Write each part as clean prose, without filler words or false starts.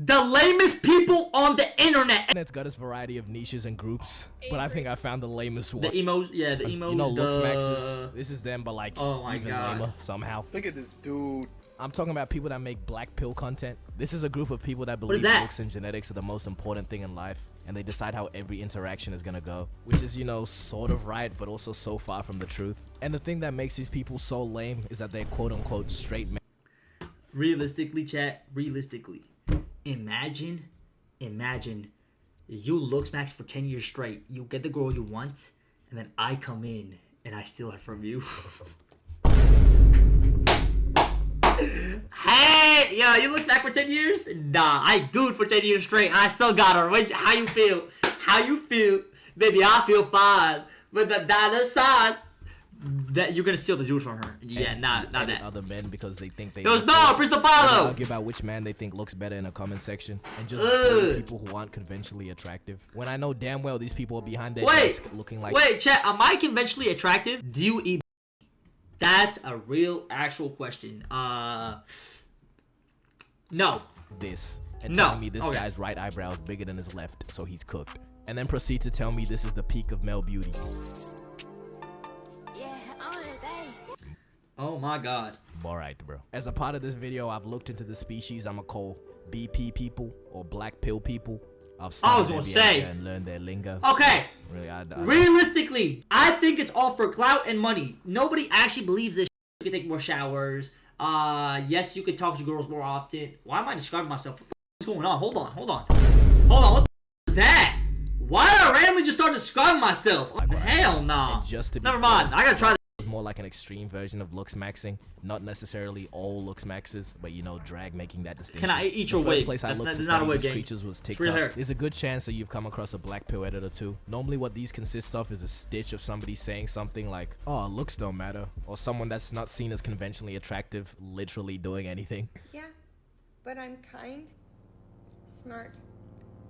The lamest people on the internet. It's got its variety of niches and groups, but I think I found the lamest one. The emos, yeah, the emos. You know, Looksmaxxing. This is them, but like even lamer somehow. Look at this dude. I'm talking about people that make black pill content. This is a group of people that believe looks and genetics are the most important thing in life, and they decide how every interaction is gonna go, which is, you know, sort of right, but also so far from the truth. And the thing that makes these people so lame is that they're quote-unquote straight men. Realistically, chat, realistically, imagine you Looksmaxx for 10 years straight, you get the girl you want, and then I come in and I steal her from you. Hey, yo, you Looksmaxx for 10 years? Nah, I gooed for 10 years straight. I still got her. Wait, how you feel? How you feel? Baby, I feel fine. But the dollar signs that you're gonna steal the juice from her. Yeah, not that. Other men because they think they. No, press the follow. Argue about which man they think looks better in a comment section, and just people who aren't conventionally attractive. When I know damn well these people are behind their desk looking like. Wait, chat. Am I conventionally attractive? Do you eat? That's a real, actual question. No. This. And telling me this guy's right eyebrow is bigger than his left, so he's cooked. And then proceed to tell me this is the peak of male beauty. Oh my god. Alright, bro. As a part of this video, I've looked into the species I'ma call BP people or black pill people. I've studied and learned their lingo. Okay. Really, realistically, I think it's all for clout and money. Nobody actually believes this. You can take more showers. Yes, you can talk to girls more often. Why am I describing myself? What's going on? Hold on. What the is that? Why did I randomly just start describing myself? Hell nah. Never mind. I gotta try. More like an extreme version of Looksmaxxing, not necessarily all Looksmaxxers, but you know, drag making that distinction. Can I eat your wig? That's not a wig game. Creatures was TikTok. There's a good chance that you've come across a black pill editor too. Normally what these consist of is a stitch of somebody saying something like, oh, looks don't matter, or someone that's not seen as conventionally attractive literally doing anything. Yeah, but I'm kind, smart,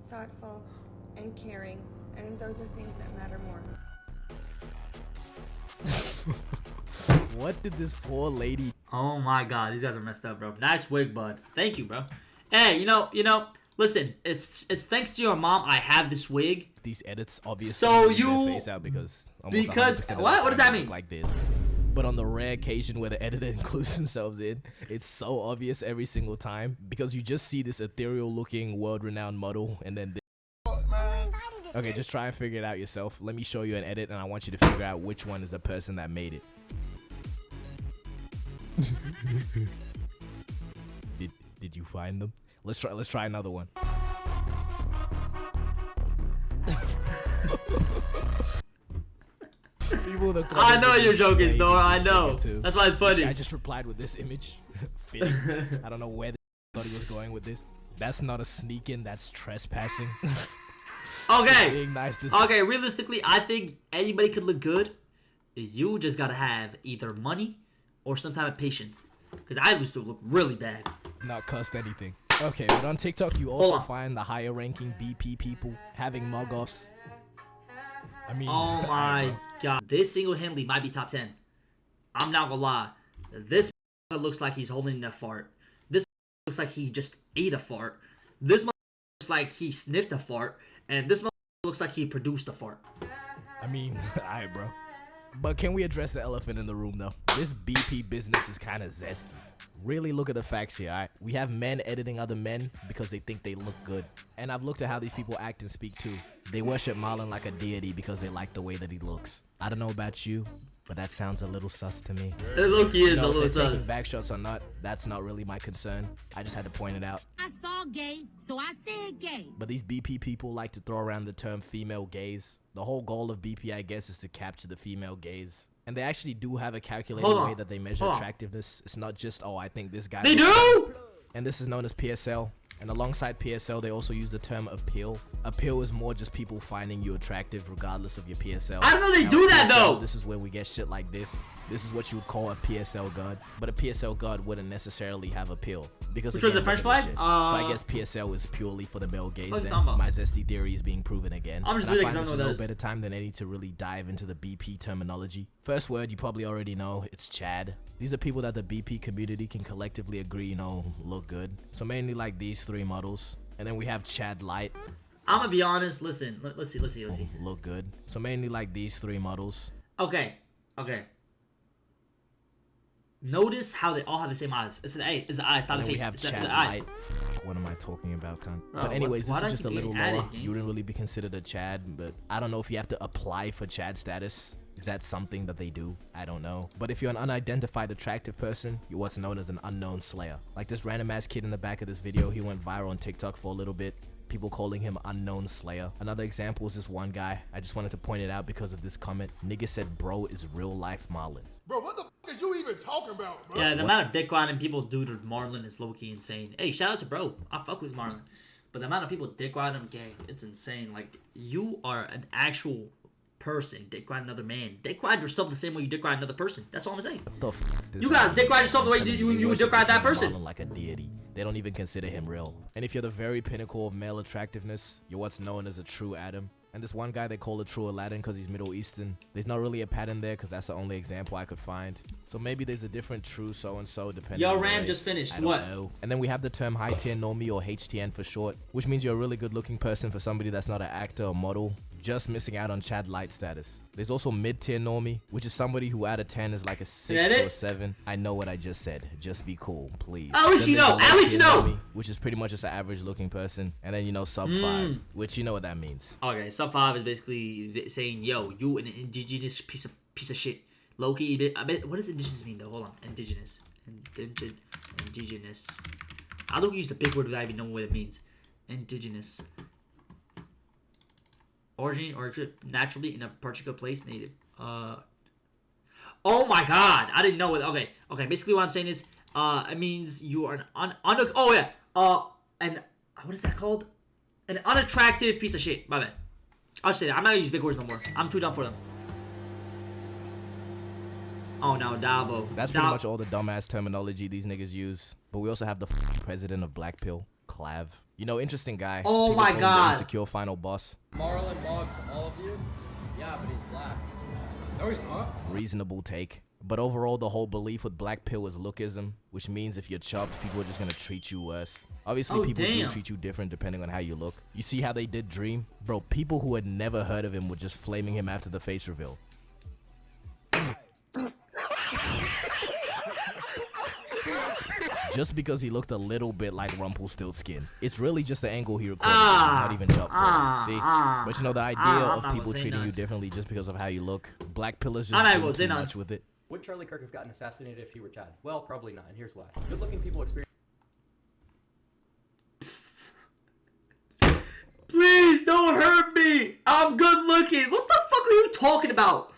thoughtful, and caring, and those are things that matter more. What did this poor lady? Oh my god, these guys are messed up, bro. Nice wig, bud. Thank you, bro. Hey, you know. Listen, it's thanks to your mom I have this wig. These edits obviously. So you face out because what does that mean? Like this. But on the rare occasion where the editor includes themselves in, it's so obvious every single time because you just see this ethereal-looking, world-renowned model, and then. Okay, just try and figure it out yourself. Let me show you an edit, and I want you to figure out which one is the person that made it. Did you find them? Let's try another one. I know you're joking, Snore. I know. That's why it's funny. I just replied with this image. I don't know where the thought he was going with this. That's not a sneak in. That's trespassing. Okay. Okay, realistically, I think anybody could look good. You just gotta have either money or some type of patience. Because I used to look really bad. Not cost anything. Okay, but on TikTok, you also find the higher ranking BP people having mug-offs. I mean... Oh my god. This single-handedly might be top 10. I'm not gonna lie. This looks like he's holding in a fart. This looks like he just ate a fart. This looks like he sniffed a fart. And this looks like he produced a fart. I mean, alright, bro. But can we address the elephant in the room, though? This BP business is kind of zesty. Really look at the facts here, alright? We have men editing other men because they think they look good. And I've looked at how these people act and speak too. They worship Marlon like a deity because they like the way that he looks. I don't know about you, but that sounds a little sus to me. Look, he is a little sus. Taking back shots or not, that's not really my concern. I just had to point it out. I saw gay, so I said gay. But these BP people like to throw around the term female gaze. The whole goal of BP, I guess, is to capture the female gaze. And they actually do have a calculated way that they measure attractiveness. It's not just, oh, I think this guy... They do? And this is known as PSL. And alongside PSL, they also use the term appeal. Appeal is more just people finding you attractive regardless of your PSL. I don't know they do that, though. This is where we get shit like this. This is what you would call a PSL god. But a PSL god wouldn't necessarily have appeal. Because which was the French flag? So I guess PSL is purely for the male gaze then. My zesty theory is being proven again. I'm just really I find this no better time than any to really dive into the BP terminology. First word you probably already know, it's Chad. These are people that the BP community can collectively agree, you know, look good. So mainly like these three models. And then we have Chad Light. I'm gonna be honest. Listen, let's see. Look good. So mainly like these 3 models. Okay. Notice how they all have the same eyes. It's the eyes, not the face. We have it's Chad the eyes. Light. What am I talking about, cunt? Bro, But anyways, why this do is I just a keep little getting lower. added, You wouldn't really be considered a Chad, but I don't know if you have to apply for Chad status. Is that something that they do? I don't know. But if you're an unidentified attractive person, you're what's known as an unknown slayer. Like this random ass kid in the back of this video, he went viral on TikTok for a little bit. People calling him unknown slayer. Another example is this one guy. I just wanted to point it out because of this comment. Nigga said bro is real life Marlon. Bro, what the f is you even talking about, bro? Yeah, the amount of dick riding people do to Marlon is low-key insane. Hey, shout out to bro. I fuck with Marlon. But the amount of people dick riding him, gang, it's insane. Like, you are an actual person. Dick ride another man. Dick ride yourself the same way you dick ride another person. That's all I'm saying. What the f? You gotta dick ride yourself the way you would dick ride that person. Like a deity. They don't even consider him real. And if you're the very pinnacle of male attractiveness, you're what's known as a true Adam. And this one guy they call a true Aladdin because he's Middle Eastern. There's not really a pattern there because that's the only example I could find. So maybe there's a different true so-and-so depending Yo, on the Ram race. just finished. I don't What? know. And then we have the term high tier normie or HTN for short, which means you're a really good looking person for somebody that's not an actor or model, just missing out on Chad Light status. There's also mid-tier normie, which is somebody who out of 10 is like a 6 or 7. I know what I just said. Just be cool, please. At least Then you there's know. a At least you low-tier know. normie, which is pretty much just an average looking person. And then, you know, sub 5, which you know what that means. Okay, sub 5 is basically saying, yo, you an indigenous piece of shit. Low-key, I bet, what does indigenous mean though? Hold on. Indigenous. Indigenous. I don't use the big word without even knowing what it means. Indigenous. Origin or naturally in a particular place, native. Oh my god, I didn't know it. Okay. Basically, what I'm saying is, it means you are an and what is that called? An unattractive piece of shit. My bad. I'll just say that. I'm not gonna use big words no more. I'm too dumb for them. Oh no, Dabo. That's pretty much all the dumbass terminology these niggas use. But we also have the president of Black Pill, Clav. You know, interesting guy. Oh People my call him the God. Insecure final boss. Marlon mugs all of you? Yeah, but he's black. No, he's not. Reasonable take. But overall, the whole belief with Black Pill is lookism, which means if you're chopped, people are just gonna treat you worse. Obviously, Oh, people do damn. treat you different depending on how you look. You see how they did Dream? Bro, people who had never heard of him were just flaming him after the face reveal. Just because he looked a little bit like Rumpelstiltskin. It's really just the angle he recorded. Not even chopped for it. See? But you know, the idea I'm of not people gonna say treating you nothing. differently just because of how you look. Black Pill is I'm not just gonna doing say too nothing. much with it. Would Charlie Kirk have gotten assassinated if he were Chad? Well, probably not, and here's why. Good-looking people experience Please don't hurt me. I'm good looking. What the fuck are you talking about?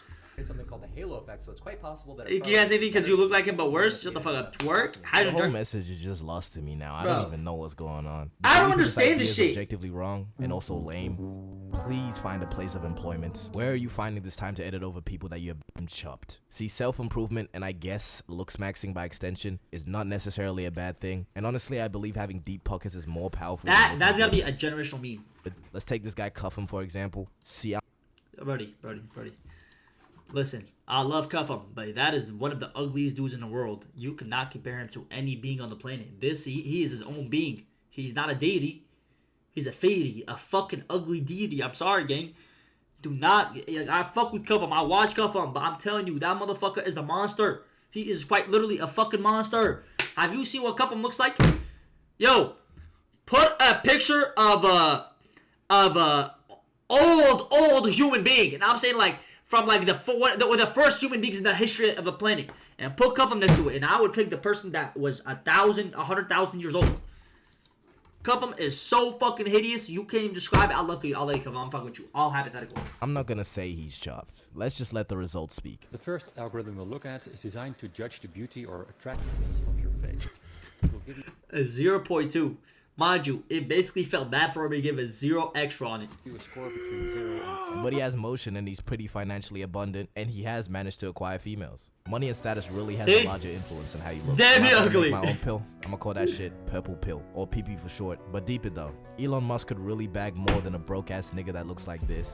something called the halo effect, so it's quite possible that... You guys anything because you look like him but worse? Shut the fuck up. Twerk? How The you whole twerk? message is just lost to me now. I Bro. don't even know what's going on. I don't Believe understand this idea is shit. Objectively wrong and also lame. Please find a place of employment. Where are you finding this time to edit over people that you have been chopped? See, self-improvement and I guess looksmaxxing by extension is not necessarily a bad thing. And honestly, I believe having deep pockets is more powerful. than That's looking gotta be good. a generational meme. Let's take this guy Cuffham for example. See, Brody. Listen, I love Cuffham, but that is one of the ugliest dudes in the world. You cannot compare him to any being on the planet. He is his own being. He's not a deity. He's a fairy, a fucking ugly deity. I'm sorry, gang. Do not. I fuck with Cuffham. I watch Cuffham, but I'm telling you, that motherfucker is a monster. He is quite literally a fucking monster. Have you seen what Cuffham looks like? Yo, put a picture of a old human being, and I'm saying like from like the first human beings in the history of the planet, and put Cuffham next to it, and I would pick the person that was 100,000 years old. Cuffham is so fucking hideous, you can't even describe it. I love you. I'll let you come. I'm fucking with you. All hypothetical. I'm not gonna say he's chopped. Let's just let the results speak. The first algorithm we'll look at is designed to judge the beauty or attractiveness of your face. It will give you A 0.2. Mind you, it basically felt bad for me to give a 0 extra on it. a score between 0 and 10. But he has motion and he's pretty financially abundant and he has managed to acquire females. Money and status really has See? a larger influence on how you look. Damn I'm it, not gonna ugly. make my own pill. I'm gonna call that shit purple pill or PP for short. But deep it though, Elon Musk could really bag more than a broke ass nigga that looks like this.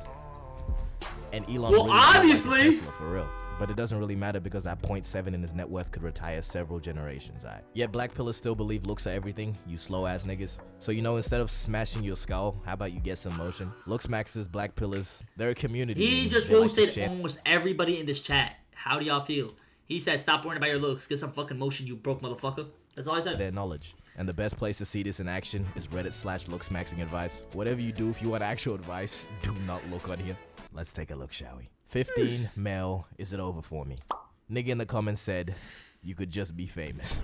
And Elon Well, really looks like a obviously. Tesla, for real. but it doesn't really matter because that 0.7 in his net worth could retire several generations, alright? Yet black pillars still believe looks are everything, you slow ass niggas. So you know, instead of smashing your skull, how about you get some motion? Looksmaxxers, black pillars, they're a community. He just roasted almost everybody in this chat. How do y'all feel? He said, stop worrying about your looks, get some fucking motion, you broke motherfucker. That's all I said. Their knowledge. And the best place to see this in action is Reddit/Looksmaxxing advice. Whatever you do, if you want actual advice, do not look on here. Let's take a look, shall we? 15, male, is it over for me? Nigga in the comments said, you could just be famous.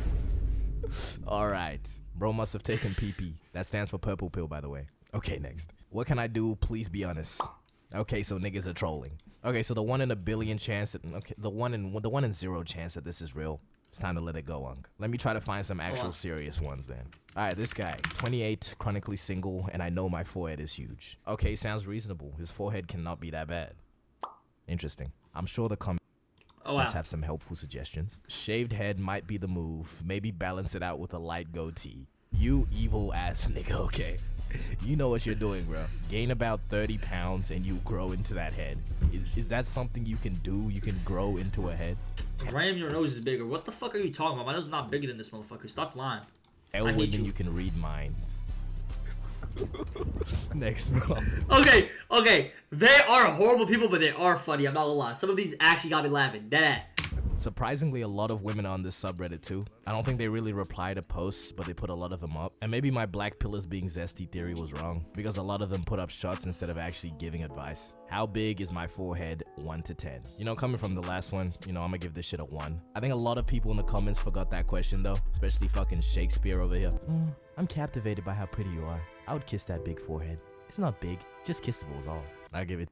Alright. Bro must have taken PP. That stands for purple pill, by the way. Okay, next. What can I do? Please be honest. Okay, so niggas are trolling. Okay, so the 1 in a billion chance that, okay, the 1 in 0 chance that this is real. It's time to let it go, Unk. Let me try to find some actual serious ones then. Alright, this guy, 28, chronically single, and I know my forehead is huge. Okay, sounds reasonable. His forehead cannot be that bad. Interesting. I'm sure the comments have some helpful suggestions. Shaved head might be the move. Maybe balance it out with a light goatee. You evil ass nigga, okay? You know what you're doing, bro. Gain about 30 pounds and you grow into that head. Is that something you can do? You can grow into a head? Ram, your nose is bigger. What the fuck are you talking about? My nose is not bigger than this motherfucker. Stop lying. Then you can read minds. Next, bro. Okay. They are horrible people, but they are funny. I'm not gonna lie. Some of these actually got me laughing. Dead. Surprisingly, a lot of women are on this subreddit too. I don't think they really reply to posts, but they put a lot of them up. And maybe my black pillars being zesty theory was wrong, because a lot of them put up shots instead of actually giving advice. How big is my forehead? 1 to 10. You know, coming from the last one, you know, I'm gonna give this shit a 1. I think a lot of people in the comments forgot that question though, especially fucking Shakespeare over here. I'm captivated by how pretty you are. I would kiss that big forehead. It's not big, just kissable is all. I'll give it.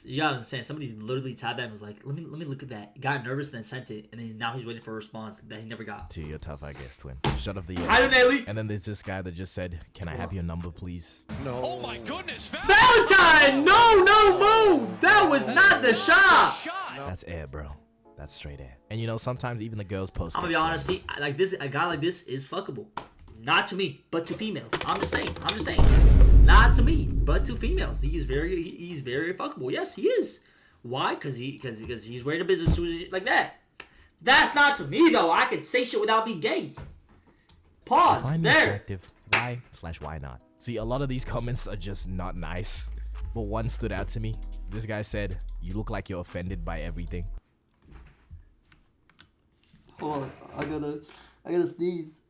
You gotta understand, somebody literally tapped that and was like, let me look at that. Got nervous and then sent it, and then now he's waiting for a response that he never got. You're tough, I guess, twin. Shut up the I don't know. And then there's this guy that just said, can I have your number, please? No. Oh my goodness, Valentine! No! That was not the shot! That's air, bro. That's straight air. And you know, sometimes even the girls post. I'm gonna be honest, see, like this, a guy like this is fuckable. Not to me, but to females. I'm just saying. Not to me, but to females. He's very fuckable. Yes, he is. Why? Because he's wearing a business suit like that. That's not to me though. I could say shit without being gay. Pause. There. Why not? See, a lot of these comments are just not nice. But one stood out to me. This guy said, "You look like you're offended by everything." Hold on, I gotta sneeze.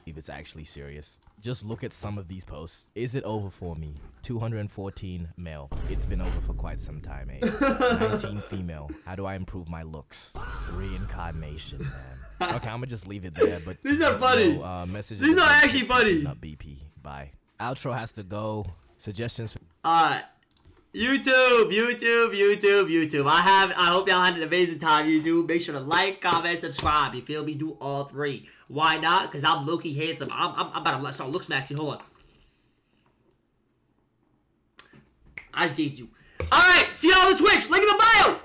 If it's actually serious. Just look at some of these posts. Is it over for me? 214 male. It's been over for quite some time, eh? 19 female. How do I improve my looks? Reincarnation, man. Okay, I'm gonna just leave it there, but these are funny. Messages. These are actually funny. Not BP. Bye. Outro has to go. Suggestions. YouTube. I hope y'all had an amazing time, YouTube. Make sure to like, comment, subscribe. You feel me? Do all 3. Why not? Because I'm low-key handsome. I'm about to start Looksmaxxing. Hold on. I just gazed you. Alright, see y'all on the Twitch. Link in the bio.